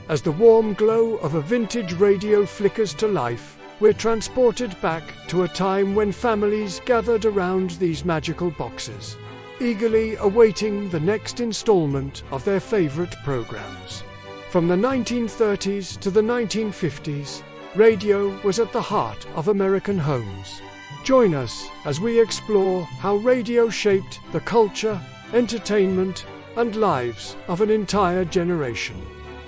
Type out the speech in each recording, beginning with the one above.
As the warm glow of a vintage radio flickers to life, we're transported back to a time when families gathered around these magical boxes, eagerly awaiting the next installment of their favorite programs. From the 1930s to the 1950s, radio was at the heart of American homes. Join us as we explore how radio shaped the culture, entertainment, and lives of an entire generation.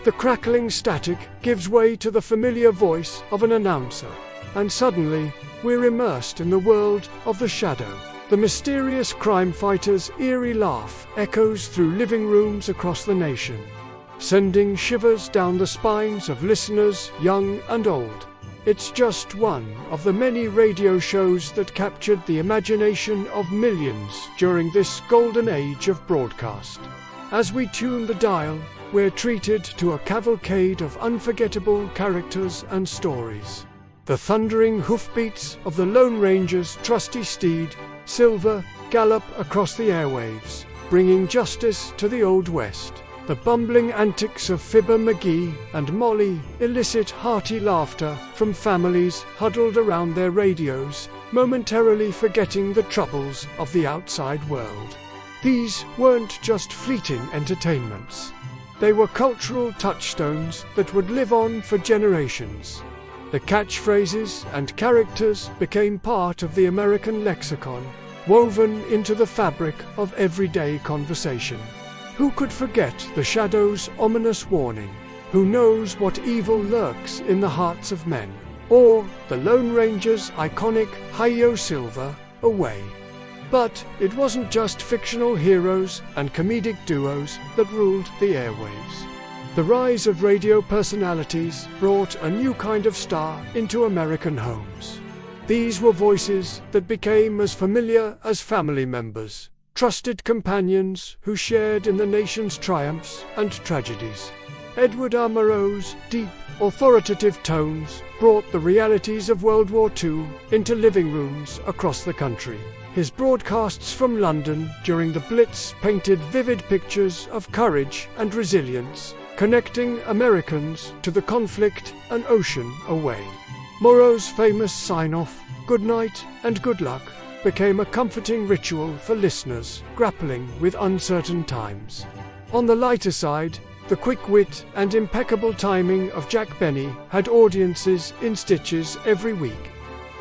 The crackling static gives way to the familiar voice of an announcer, and suddenly we're immersed in the world of the shadow. The mysterious crime fighter's eerie laugh echoes through living rooms across the nation, sending shivers down the spines of listeners young and old. It's just one of the many radio shows that captured the imagination of millions during this golden age of broadcast. As we tune the dial, we're treated to a cavalcade of unforgettable characters and stories. The thundering hoofbeats of the Lone Ranger's trusty steed, Silver, gallop across the airwaves, bringing justice to the Old West. The bumbling antics of Fibber McGee and Molly elicit hearty laughter from families huddled around their radios, momentarily forgetting the troubles of the outside world. These weren't just fleeting entertainments. They were cultural touchstones that would live on for generations. The catchphrases and characters became part of the American lexicon, woven into the fabric of everyday conversation. Who could forget the shadow's ominous warning? Who knows what evil lurks in the hearts of men? Or the Lone Ranger's iconic Hi-Yo Silver, away. But it wasn't just fictional heroes and comedic duos that ruled the airwaves. The rise of radio personalities brought a new kind of star into American homes. These were voices that became as familiar as family members, trusted companions who shared in the nation's triumphs and tragedies. Edward R. Murrow's deep, authoritative tones brought the realities of World War II into living rooms across the country. His broadcasts from London during the Blitz painted vivid pictures of courage and resilience, connecting Americans to the conflict an ocean away. Murrow's famous sign-off, "Good night and good luck," became a comforting ritual for listeners grappling with uncertain times. On the lighter side, the quick wit and impeccable timing of Jack Benny had audiences in stitches every week.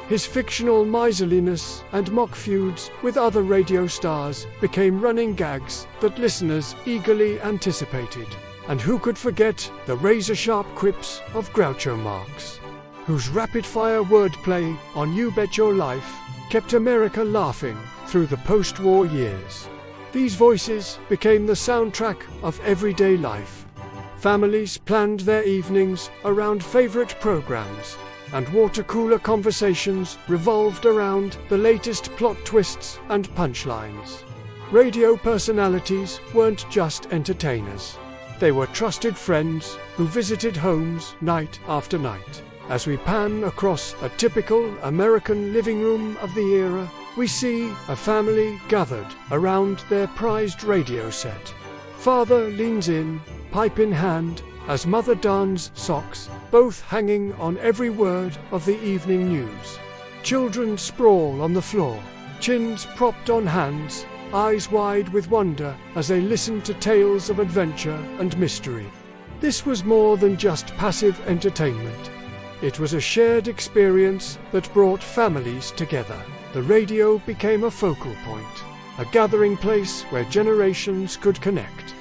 His fictional miserliness and mock feuds with other radio stars became running gags that listeners eagerly anticipated. And who could forget the razor-sharp quips of Groucho Marx, whose rapid-fire wordplay on You Bet Your Life kept America laughing through the post-war years. These voices became the soundtrack of everyday life. Families planned their evenings around favorite programs, and water-cooler conversations revolved around the latest plot twists and punchlines. Radio personalities weren't just entertainers. They were trusted friends who visited homes night after night. As we pan across a typical American living room of the era, we see a family gathered around their prized radio set. Father leans in, pipe in hand, as mother darns socks, both hanging on every word of the evening news. Children sprawl on the floor, chins propped on hands, eyes wide with wonder as they listen to tales of adventure and mystery. This was more than just passive entertainment. It was a shared experience that brought families together. The radio became a focal point, a gathering place where generations could connect.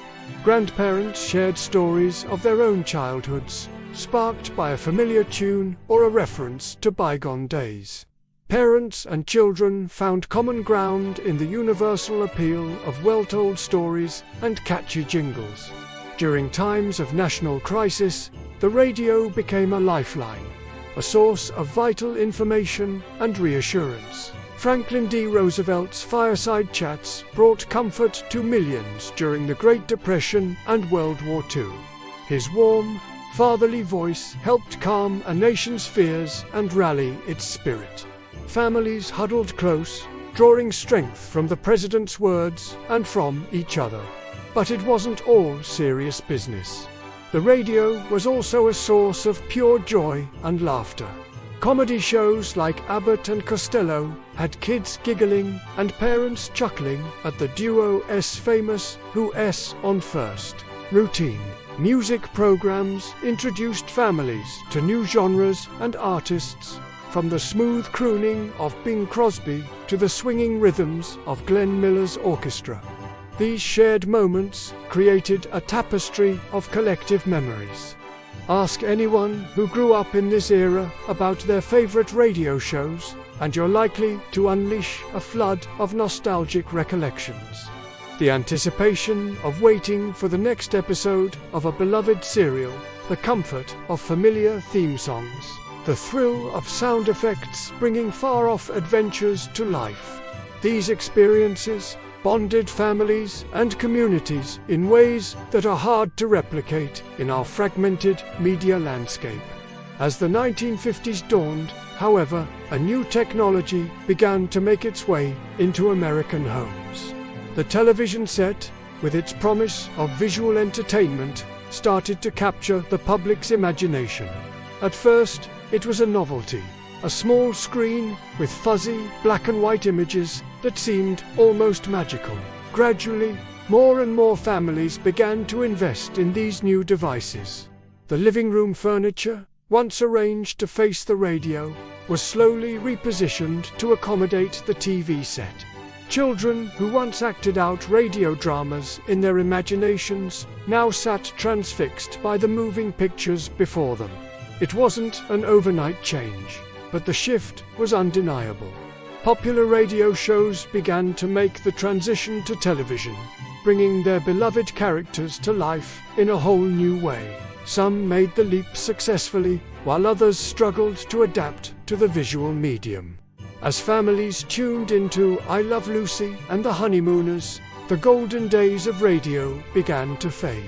Grandparents shared stories of their own childhoods, sparked by a familiar tune or a reference to bygone days. Parents and children found common ground in the universal appeal of well-told stories and catchy jingles. During times of national crisis, the radio became a lifeline, a source of vital information and reassurance. Franklin D. Roosevelt's fireside chats brought comfort to millions during the Great Depression and World War II. His warm, fatherly voice helped calm a nation's fears and rally its spirit. Families huddled close, drawing strength from the president's words and from each other. But it wasn't all serious business. The radio was also a source of pure joy and laughter. Comedy shows like Abbott and Costello had kids giggling and parents chuckling at the duo's famous "Who S on First" routine. Music programs introduced families to new genres and artists, from the smooth crooning of Bing Crosby to the swinging rhythms of Glenn Miller's orchestra. These shared moments created a tapestry of collective memories. Ask anyone who grew up in this era about their favorite radio shows, and you're likely to unleash a flood of nostalgic recollections. The anticipation of waiting for the next episode of a beloved serial, the comfort of familiar theme songs, the thrill of sound effects bringing far-off adventures to life. These experiences bonded families and communities in ways that are hard to replicate in our fragmented media landscape. As the 1950s dawned, however, a new technology began to make its way into American homes. The television set, with its promise of visual entertainment, started to capture the public's imagination. At first, it was a novelty, a small screen with fuzzy black and white images that seemed almost magical. Gradually, more and more families began to invest in these new devices. The living room furniture, once arranged to face the radio, was slowly repositioned to accommodate the TV set. Children who once acted out radio dramas in their imaginations now sat transfixed by the moving pictures before them. It wasn't an overnight change, but the shift was undeniable. Popular radio shows began to make the transition to television, bringing their beloved characters to life in a whole new way. Some made the leap successfully, while others struggled to adapt to the visual medium. As families tuned into I Love Lucy and The Honeymooners, the golden days of radio began to fade.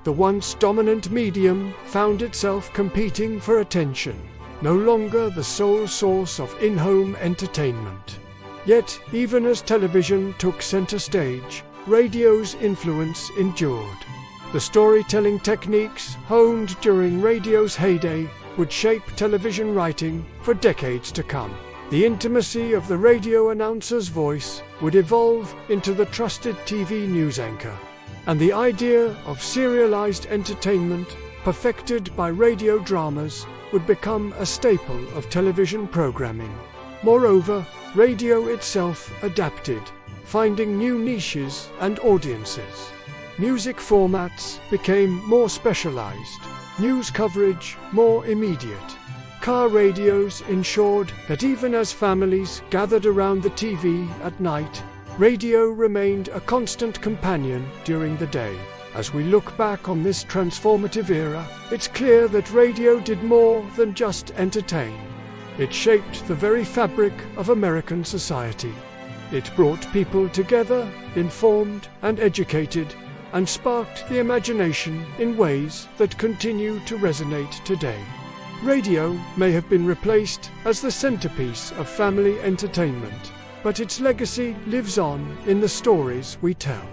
The once dominant medium found itself competing for attention, no longer the sole source of in-home entertainment. Yet, even as television took center stage, radio's influence endured. The storytelling techniques honed during radio's heyday would shape television writing for decades to come. The intimacy of the radio announcer's voice would evolve into the trusted TV news anchor, and the idea of serialized entertainment, perfected by radio dramas, would become a staple of television programming. Moreover, radio itself adapted, finding new niches and audiences. Music formats became more specialized, news coverage more immediate. Car radios ensured that even as families gathered around the TV at night, radio remained a constant companion during the day. As we look back on this transformative era, it's clear that radio did more than just entertain. It shaped the very fabric of American society. It brought people together, informed and educated, and sparked the imagination in ways that continue to resonate today. Radio may have been replaced as the centerpiece of family entertainment, but its legacy lives on in the stories we tell,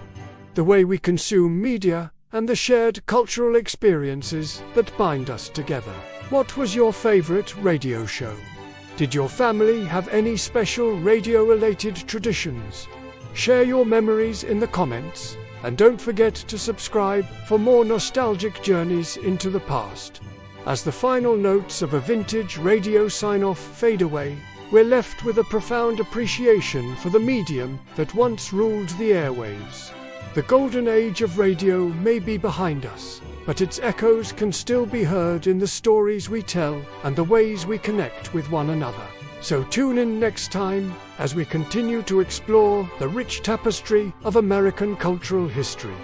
the way we consume media, and the shared cultural experiences that bind us together. What was your favorite radio show? Did your family have any special radio-related traditions? Share your memories in the comments, and don't forget to subscribe for more nostalgic journeys into the past. As the final notes of a vintage radio sign-off fade away, we're left with a profound appreciation for the medium that once ruled the airwaves. The golden age of radio may be behind us, but its echoes can still be heard in the stories we tell and the ways we connect with one another. So tune in next time as we continue to explore the rich tapestry of American cultural history.